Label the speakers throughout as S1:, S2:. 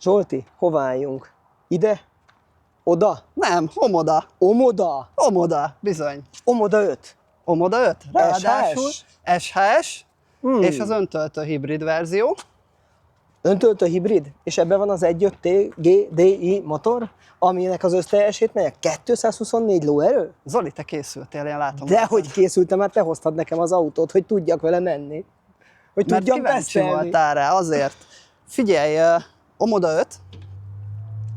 S1: Zsolti, hová álljunk? Ide? Oda?
S2: Nem, Omoda.
S1: Omoda?
S2: Omoda, bizony.
S1: Omoda 5.
S2: Omoda 5, ráadásul
S1: SHS?
S2: SHS, és az öntöltő hibrid verzió.
S1: Öntöltő hibrid? És ebben van az 1.5 GDI motor, aminek az összteljesítménye 224 lóerő?
S2: Zoli, te készültél, én látom.
S1: Dehogy készültem, mert te hoztad nekem az autót, hogy tudjak vele menni. Hogy
S2: Mert
S1: tudjam
S2: kíváncsi
S1: tesztelni.
S2: voltál rá, azért. Figyelj, Omoda 5,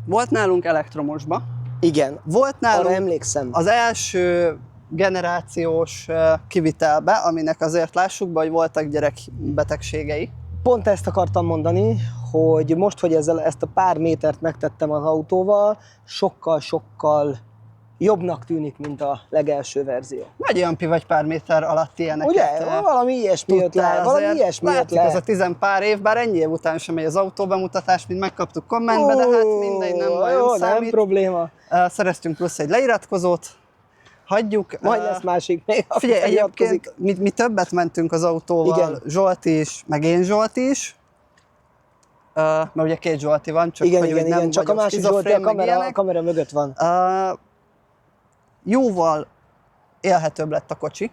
S2: volt nálunk elektromosba,
S1: Igen,
S2: volt
S1: arra
S2: nálunk
S1: emlékszem.
S2: az első generációs kivitelbe, aminek azért lássuk be, hogy voltak gyerekbetegségei.
S1: Pont ezt akartam mondani, hogy most, hogy ezt a pár métert megtettem az autóval, sokkal jobbnak tűnik, mint a legelső verzió.
S2: Nagy Jampi vagy pár méter alatt ilyeneket.
S1: Ugye? Valami ilyesmi jött le. Valami ilyesmi jött le.
S2: Ez a 10 pár év, bár ennyi év után sem megy az autóbemutatás, mint megkaptuk kommentbe, de hát mindegy, nem nagyon számít.
S1: Nem probléma.
S2: Szereztünk plusz egy leiratkozót, hagyjuk.
S1: Majd lesz másik még.
S2: Figyelj, egyébként mi többet mentünk az autóval,
S1: Igen.
S2: Zsolti is, meg én Zsolti is. Mert ugye két Zsolti van, csak
S1: Igen,
S2: hogy
S1: igen,
S2: nem
S1: igen, csak a
S2: vagyok
S1: másik Zsolti
S2: skizofrén,
S1: a kamera mögött van.
S2: Jóval élhetőbb lett a kocsi.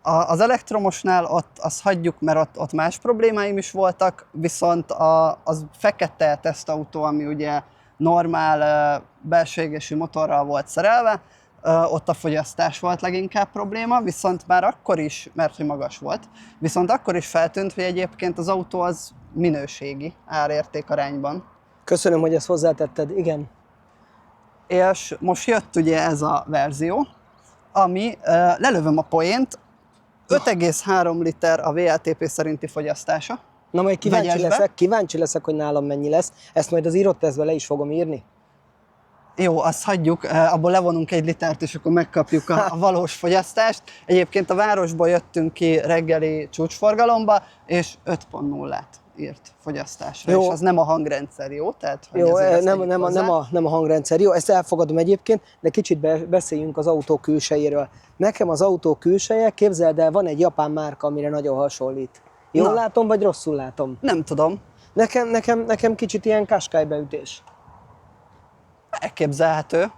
S2: Az elektromosnál azt hagyjuk, mert ott más problémáim is voltak, viszont az fekete tesztautó, ami ugye normál belső égésű motorral volt szerelve, ott a fogyasztás volt leginkább probléma, viszont már akkor is, mert hogy magas volt, viszont akkor is feltűnt, hogy egyébként az autó az minőségi ár-érték arányban.
S1: Köszönöm, hogy ezt hozzátetted, igen.
S2: És most jött ugye ez a verzió, ami, lelövöm a poént, 5,3 liter a VLTP szerinti fogyasztása.
S1: Na majd kíváncsi leszek, hogy nálam mennyi lesz. Ezt majd az írott tesztbe le is fogom írni.
S2: Jó, azt hagyjuk, abból levonunk 1 litert, és akkor megkapjuk a valós fogyasztást. Egyébként a városból jöttünk ki reggeli csúcsforgalomba, és 5.0-át írt fogyasztásra,
S1: jó.
S2: És az nem a hangrendszer, jó? Tehát, hogy
S1: jó, nem a hangrendszer, jó, ezt elfogadom egyébként, de kicsit beszéljünk az autó külsejéről. Nekem az autó külseje, képzeld el, van egy japán márka, amire nagyon hasonlít. Jól látom, vagy rosszul látom?
S2: Nem tudom.
S1: Nekem kicsit ilyen Qashqai beütés.
S2: Elképzelhető.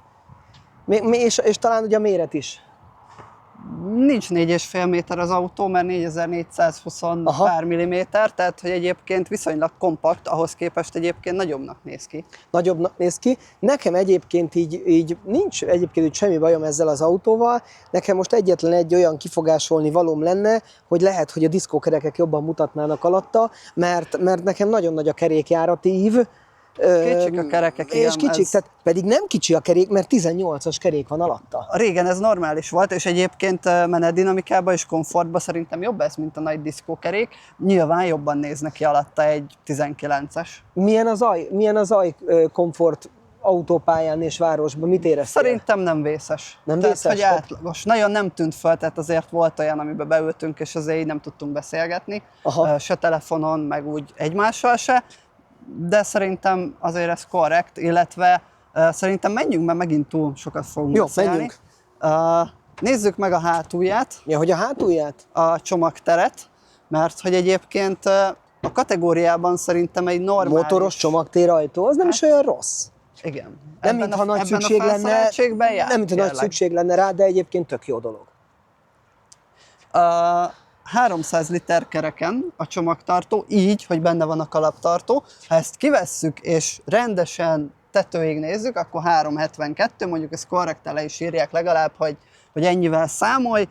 S1: És talán ugye a méret is.
S2: Nincs 4,5 méter az autó, mert 4420 pár milliméter, tehát hogy egyébként viszonylag kompakt, ahhoz képest egyébként nagyobbnak néz ki.
S1: Nagyobbnak néz ki. Nekem egyébként így nincs egyébként semmi bajom ezzel az autóval. Nekem most egyetlen egy olyan kifogásolni valóm lenne, hogy lehet, hogy a diszkókerekek jobban mutatnának alatta, mert nekem nagyon nagy a kerékjárati ív.
S2: Kicsik a kerekek, igen.
S1: És kicsik, tehát pedig nem kicsi a kerék, mert 18-as kerék van alatta.
S2: Régen ez normális volt, és egyébként menetdinamikában és komfortban szerintem jobb ez, mint a nagy diszkókerék. Nyilván jobban néz neki alatta egy 19-es.
S1: Milyen az zaj komfort autópályán és városban? Mit éreztél?
S2: Szerintem nem vészes.
S1: Nem
S2: tehát,
S1: vészes?
S2: Hogy átlagos. Nagyon nem tűnt fel, tehát azért volt olyan, amiben beültünk, és azért így nem tudtunk beszélgetni.
S1: Aha.
S2: Se telefonon, meg úgy egymással se. De szerintem azért ez korrekt, illetve szerintem menjünk, mert megint túl sokat fogunk beszélni.
S1: Menjünk.
S2: Nézzük meg a hátulját.
S1: Ja, hogy a hátulját?
S2: A csomagteret, mert hogy egyébként a kategóriában szerintem egy normális...
S1: Motoros csomagtérajtó, az nem is olyan rossz.
S2: Igen.
S1: Nem mintha nagy szükség lenne, nagy szükség lenne rá, de egyébként tök jó dolog.
S2: 300 liter kereken a csomagtartó, így, hogy benne van a kalaptartó. Ha ezt kivesszük és rendesen tetőig nézzük, akkor 372, mondjuk ezt korrekten le is írják legalább, hogy ennyivel számolj.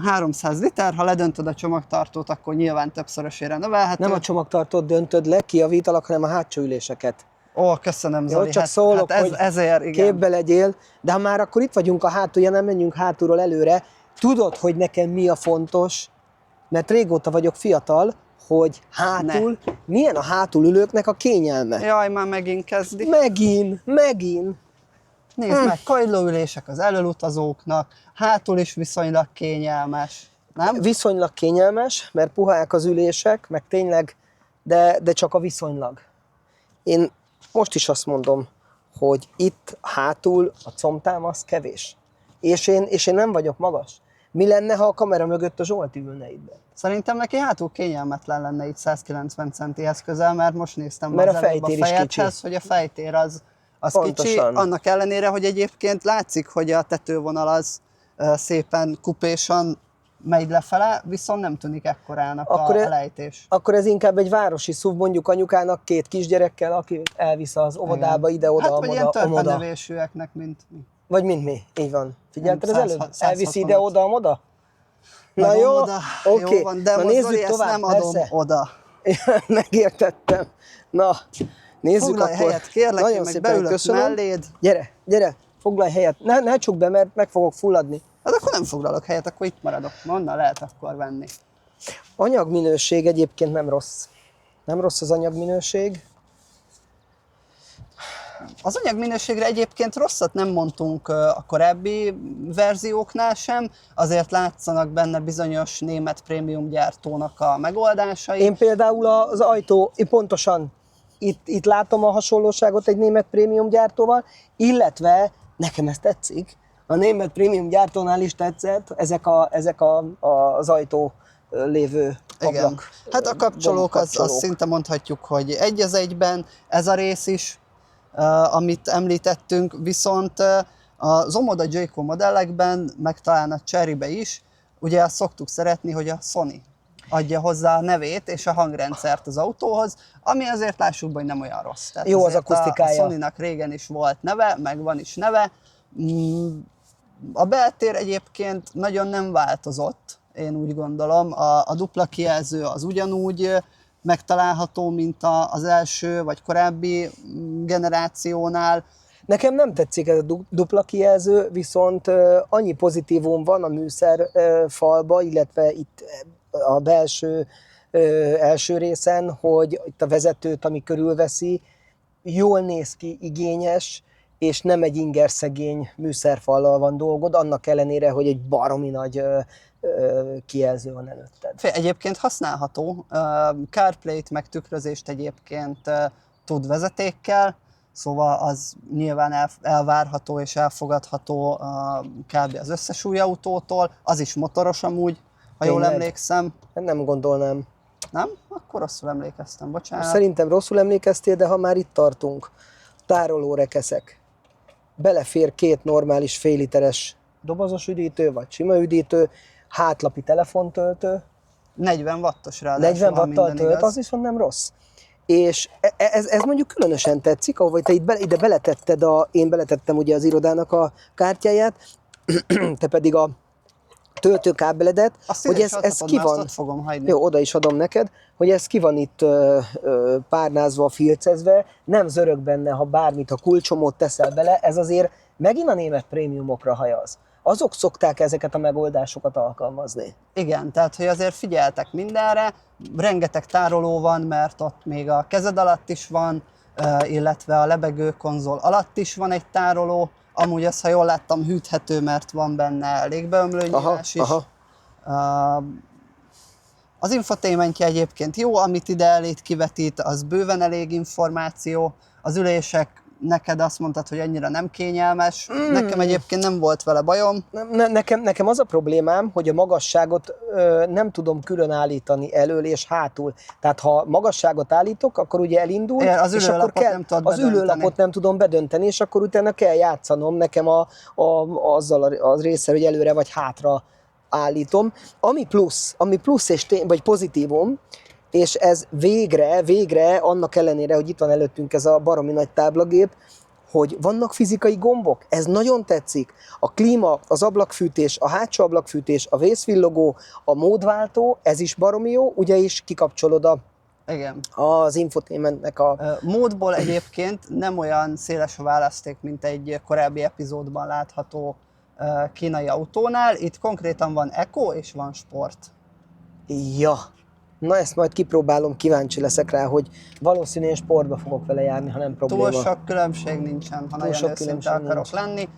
S2: 300 liter, ha ledöntöd a csomagtartót, akkor nyilván többszörösére növelhető.
S1: Nem a csomagtartót döntöd le, kijavítalak, hanem a hátsó üléseket.
S2: Ó, köszönöm, Zoli.
S1: Jó, csak szólok, hogy
S2: ezért, igen.
S1: képbe legyél, de ha már akkor itt vagyunk a hátulján, nem menjünk hátulról előre. Tudod, hogy nekem mi a fontos, mert régóta vagyok fiatal, hogy hátul, milyen a hátulülőknek a kényelme.
S2: Jaj, már megint kezdi.
S1: Megint.
S2: Nézd meg, kagylóülések az elölutazóknak, hátul is viszonylag kényelmes, nem?
S1: Viszonylag kényelmes, mert puhák az ülések, meg tényleg, de csak a viszonylag. Én most is azt mondom, hogy itt hátul a combtám az kevés. És én nem vagyok magas. Mi lenne, ha a kamera mögött a Zsolti ülne itt be?
S2: Szerintem neki hátul kényelmetlen lenne itt 190 centihez közel, mert most néztem
S1: Mert
S2: az
S1: a
S2: előbb
S1: fejtér is
S2: fejedhez, hogy a fejtér az kicsi,
S1: Pontosan.
S2: annak ellenére, hogy egyébként látszik, hogy a tetővonal az szépen kupésan megy lefele, viszont nem tűnik ekkorának a lejtés.
S1: Akkor ez inkább egy városi SUV, mondjuk anyukának 2 kisgyerekkel, aki elvisz az óvodába, ide-oda,
S2: hát, vagy ilyen
S1: oda.
S2: törpenevésűeknek, mint mi.
S1: Vagy mint mi, így van. Figyelted az előbb?
S2: 165.
S1: Elvisz ide-oda, oda? Na
S2: Megadom
S1: jó,
S2: oda.
S1: oké.
S2: Jó van, de
S1: Na
S2: most
S1: nézzük
S2: Zoli,
S1: tovább,
S2: ezt nem adom
S1: persze.
S2: oda.
S1: Megértettem. Na, nézzük
S2: Foglalj
S1: akkor.
S2: helyet, kérlek,
S1: Nagyon
S2: én meg
S1: szépen
S2: beülök
S1: köszönöm.
S2: melléd.
S1: Gyere, foglalj helyet. Ne csukd be, mert meg fogok fulladni.
S2: Hát akkor nem foglalok helyet, akkor itt maradok. Onnan lehet akkor venni.
S1: Anyagminőség egyébként nem rossz. Nem rossz az anyagminőség.
S2: Az anyagminőségre egyébként rosszat nem mondtunk a korábbi verzióknál sem, azért látszanak benne bizonyos német prémium gyártónak a megoldásai.
S1: Én például az ajtó, pontosan itt látom a hasonlóságot egy német prémium gyártóval, illetve nekem ez tetszik, a német prémium gyártónál is tetszett az ajtó lévő
S2: Igen.
S1: ablak.
S2: Hát a kapcsolók, azt
S1: gombkapcsolók.
S2: szinte mondhatjuk, hogy egy az egyben, ez a rész is, amit említettünk, viszont az Omoda Jayco modellekben, meg talán a Cherrybe is, ugye azt szoktuk szeretni, hogy a Sony adja hozzá a nevét és a hangrendszert az autóhoz, ami azért lássuk be, hogy nem olyan rossz. Tehát
S1: Jó az
S2: azért
S1: akusztikája.
S2: A Sony-nak régen is volt neve, meg van is neve. A beltér egyébként nagyon nem változott, én úgy gondolom. A dupla kijelző az ugyanúgy megtalálható, mint az első vagy korábbi generációnál.
S1: Nekem nem tetszik ez a dupla kijelző, viszont annyi pozitívum van a műszer falba, illetve itt a belső első részen, hogy itt a vezetőt, ami körülveszi, jól néz ki, igényes, és nem egy ingerszegény műszerfallal van dolgod, annak ellenére, hogy egy baromi nagy kijelző van előtted.
S2: Egyébként használható, CarPlay-t meg tükrözést egyébként tud vezetékkel, szóval az nyilván elvárható és elfogadható kb. Az összes új autótól, az is motoros amúgy, ha jól
S1: Tényleg?
S2: emlékszem.
S1: Nem gondolnám.
S2: Nem? Akkor rosszul emlékeztem, bocsánat.
S1: Szerintem rosszul emlékeztél, de ha már itt tartunk, tárolórekeszek. Belefér 2 normális félliteres dobozos üdítő, vagy sima üdítő, hátlapi telefontöltő,
S2: 40 wattos ráadásul,
S1: 40
S2: ha
S1: wattal
S2: minden
S1: tölt,
S2: igaz.
S1: az viszont nem rossz. És ez mondjuk különösen tetszik, ahogy te ide beletetted, én beletettem ugye az irodának a kártyáját, te pedig a töltőkábeledet,
S2: Azt
S1: hogy
S2: ide is
S1: ez
S2: adhatod,
S1: ki
S2: mert azt
S1: van.
S2: ott fogom hagyni.
S1: Jó, oda is adom neked, hogy ez ki van itt párnázva, filcezve, nem zörög benne, ha bármit, ha kulcsomót teszel bele, ez azért megint a német prémiumokra hajaz. Azok szokták ezeket a megoldásokat alkalmazni.
S2: Igen, tehát hogy azért figyeltek mindenre, rengeteg tároló van, mert ott még a kezed alatt is van, illetve a lebegő konzol alatt is van egy tároló, amúgy az, ha jól láttam, hűthető, mert van benne légbeömlőnyílás is. Az infotainmentje egyébként jó, amit ide elét kivetít, az bőven elég információ. Az ülések, neked azt mondtad, hogy annyira nem kényelmes. Nekem egyébként nem volt vele bajom.
S1: Nekem az a problémám, hogy a magasságot nem tudom külön állítani elől és hátul. Tehát ha magasságot állítok, akkor ugye elindul,
S2: Az
S1: és akkor
S2: ülőlapot
S1: kell,
S2: nem tudod
S1: az
S2: bedönteni.
S1: ülőlapot nem tudom bedönteni, és akkor utána kell játszanom nekem azzal az résszel, hogy előre vagy hátra állítom. Ami plusz vagy pozitívum, és ez végre, annak ellenére, hogy itt van előttünk ez a baromi nagy táblagép, hogy vannak fizikai gombok, ez nagyon tetszik. A klíma, az ablakfűtés, a hátsó ablakfűtés, a vészvillogó, a módváltó, ez is baromi jó, ugye is kikapcsolod
S2: Igen.
S1: az infotainmentnek a...
S2: Módból egyébként nem olyan széles a választék, mint egy korábbi epizódban látható kínai autónál. Itt konkrétan van Eco és van Sport.
S1: Ja, na ezt majd kipróbálom, kíváncsi leszek rá, hogy valószínűleg sportba fogok vele járni, ha nem probléma.
S2: Túl sok különbség nincsen, ha nagyon
S1: sok
S2: őszinte
S1: különbség
S2: akarok lenni.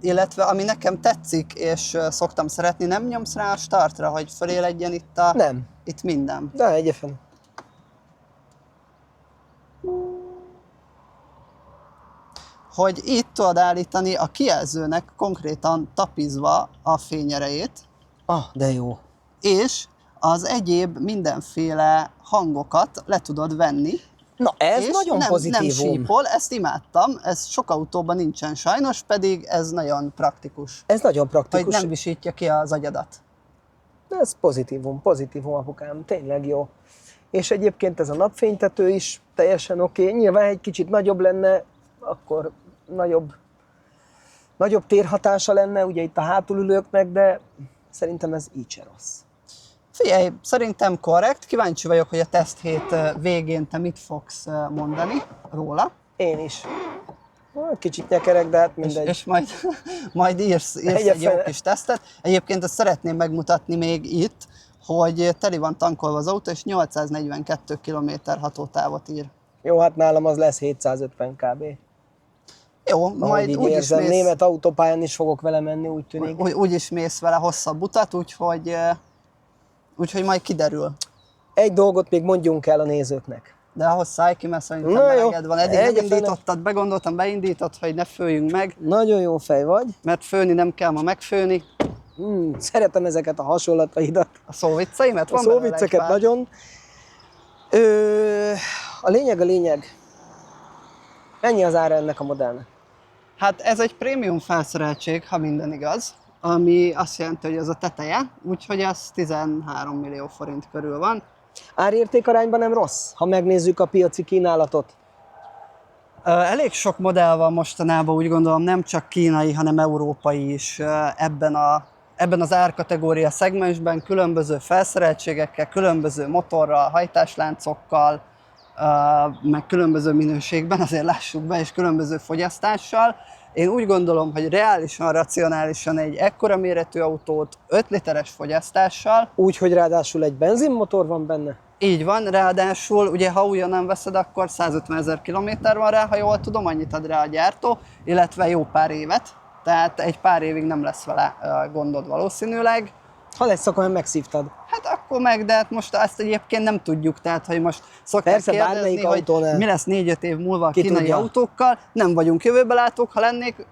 S2: Illetve ami nekem tetszik, és szoktam szeretni, nem nyomsz rá a startra, hogy fölé legyen itt
S1: Nem,
S2: itt minden.
S1: de egyefen.
S2: hogy itt tudod állítani a kijelzőnek konkrétan tapizva a fényerejét,
S1: De jó.
S2: és az egyéb mindenféle hangokat le tudod venni.
S1: Na, ez
S2: és
S1: nagyon
S2: nem
S1: pozitívum.
S2: sípol, ezt imádtam, ez sok autóban nincsen sajnos, pedig ez nagyon praktikus,
S1: Ez nagyon
S2: hogy
S1: praktikus.
S2: nem visítja ki az agyadat.
S1: Ez pozitívum, apukám, tényleg jó. És egyébként ez a napfénytető is teljesen oké. Nyilván egy kicsit nagyobb lenne, akkor nagyobb térhatása lenne, ugye itt a hátulülőknek, de szerintem ez így se rossz.
S2: Figyelj, szerintem korrekt, kíváncsi vagyok, hogy a teszthét végén te mit fogsz mondani róla.
S1: Én is. Kicsit nyekerek, de hát mindegy.
S2: És majd írsz egy jó kis tesztet. Egyébként ezt szeretném megmutatni még itt, hogy teli van tankolva az autó, és 842 km hatótávot ír.
S1: Jó, hát nálam az lesz 750 kb.
S2: Jó, majd
S1: így
S2: úgyis
S1: érzem,
S2: mész,
S1: német autópályán is fogok vele menni, úgy tűnik.
S2: úgyis mész vele hosszabb utat, úgyhogy majd kiderül.
S1: Egy dolgot még mondjunk el a nézőknek.
S2: De ahhoz szállj ki, mert szerintem
S1: Na jó,
S2: meleged van. Eddig nem
S1: egyetlen-
S2: indítottad, begondoltam, beindított, hogy ne főjünk meg,
S1: Nagyon jó fej vagy.
S2: mert főni nem kell ma megfőni.
S1: Szeretem ezeket a hasonlataidat.
S2: A szóvicceimet
S1: A
S2: van belőle egy
S1: szóvicceket
S2: pár.
S1: nagyon. A lényeg. Mennyi az ára ennek a modellnek?
S2: Hát ez egy prémium felszereltség, ha minden igaz, ami azt jelenti, hogy ez a teteje, úgyhogy ez 13 millió forint körül van.
S1: Árérték arányban nem rossz, ha megnézzük a piaci kínálatot.
S2: Elég sok modell van mostanában, úgy gondolom, nem csak kínai, hanem európai is ebben az árkategória szegmensben, különböző felszereltségekkel, különböző motorral, hajtásláncokkal, meg különböző minőségben, azért lássuk be, és különböző fogyasztással. Én úgy gondolom, hogy reálisan, racionálisan egy ekkora méretű autót 5 literes fogyasztással,
S1: Úgy, hogy ráadásul egy benzinmotor van benne.
S2: így van, ráadásul ugye ha újonnan veszed, akkor 150 000 kilométer van rá, ha jól tudom, annyit ad rá a gyártó, illetve jó pár évet, tehát egy pár évig nem lesz vele gondod valószínűleg.
S1: Ha lesz, akkor megszívtad.
S2: Hát akkor meg, de hát most ezt egyébként nem tudjuk, tehát hogy most szokták
S1: Persze,
S2: kérdezni,
S1: bármelyik
S2: hogy
S1: autónál.
S2: mi lesz 4-5 év múlva a
S1: Ki
S2: kínai
S1: tudja.
S2: autókkal, nem vagyunk jövőbelátók, ha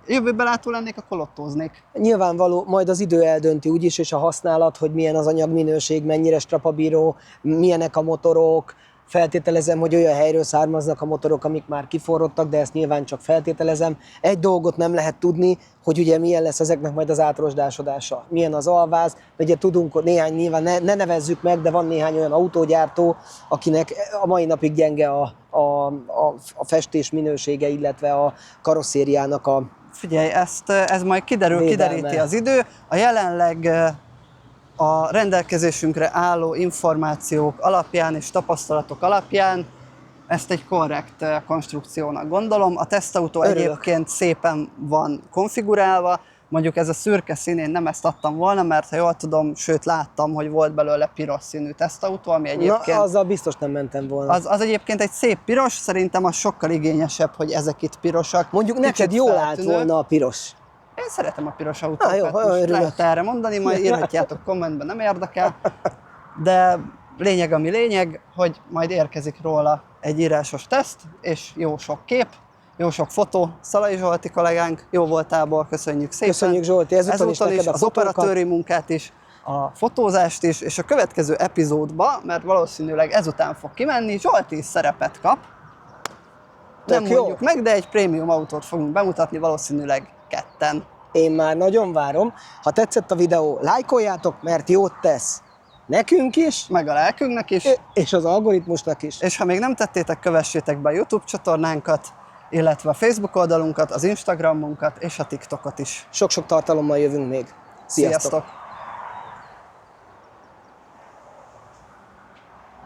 S2: jövőbelátó lennék, akkor lottóznék.
S1: Nyilvánvaló, majd az idő eldönti úgyis, és a használat, hogy milyen az anyagminőség, mennyire strapabíró, milyenek a motorok. Feltételezem, hogy olyan helyről származnak a motorok, amik már kiforrottak, de ezt nyilván csak feltételezem. Egy dolgot nem lehet tudni, hogy ugye milyen lesz ezeknek majd az átrosdásodása. Milyen az alváz, ugye tudunk néhány, nyilván ne nevezzük meg, de van néhány olyan autógyártó, akinek a mai napig gyenge a festés minősége, illetve a karosszériának a
S2: Figyelj, ez majd
S1: Védelme.
S2: kideríti az idő. A jelenleg a rendelkezésünkre álló információk alapján és tapasztalatok alapján ezt egy korrekt konstrukciónak gondolom. A tesztautó
S1: Örülök.
S2: egyébként szépen van konfigurálva, mondjuk ez a szürke szín, én nem ezt adtam volna, mert ha jól tudom, sőt láttam, hogy volt belőle piros színű tesztautó, ami egyébként...
S1: Na, azzal biztos nem mentem volna.
S2: Az egyébként egy szép piros, szerintem az sokkal igényesebb, hogy ezek itt pirosak.
S1: Mondjuk
S2: Kicsit
S1: neked jól állt
S2: feltűnő.
S1: volna a piros.
S2: Én szeretem a piros autókat,
S1: jó,
S2: most
S1: örülök.
S2: lehet erre mondani, majd írhatjátok kommentben, nem érdekel. De lényeg ami lényeg, hogy majd érkezik róla egy írásos teszt, és jó sok kép, jó sok fotó. Szalai Zsolti kollégánk, jó voltából, köszönjük szépen.
S1: Köszönjük, Zsolti, ezúttal is neked a
S2: az
S1: fotókat.
S2: operatőri munkát is, a fotózást is, és a következő epizódba, mert valószínűleg ezután fog kimenni, Zsolti is szerepet kap. Nem
S1: Tök jó.
S2: mondjuk meg, de egy prémium autót fogunk bemutatni, valószínűleg ketten.
S1: Én már nagyon várom. Ha tetszett a videó, lájkoljátok, mert jót tesz nekünk is,
S2: Meg a lelkünknek is.
S1: és az algoritmusnak is.
S2: És ha még nem tettétek, kövessétek be a YouTube csatornánkat, illetve a Facebook oldalunkat, az Instagramunkat és a TikTokot is.
S1: Sok-sok tartalommal jövünk még. Sziasztok!
S2: Sziasztok.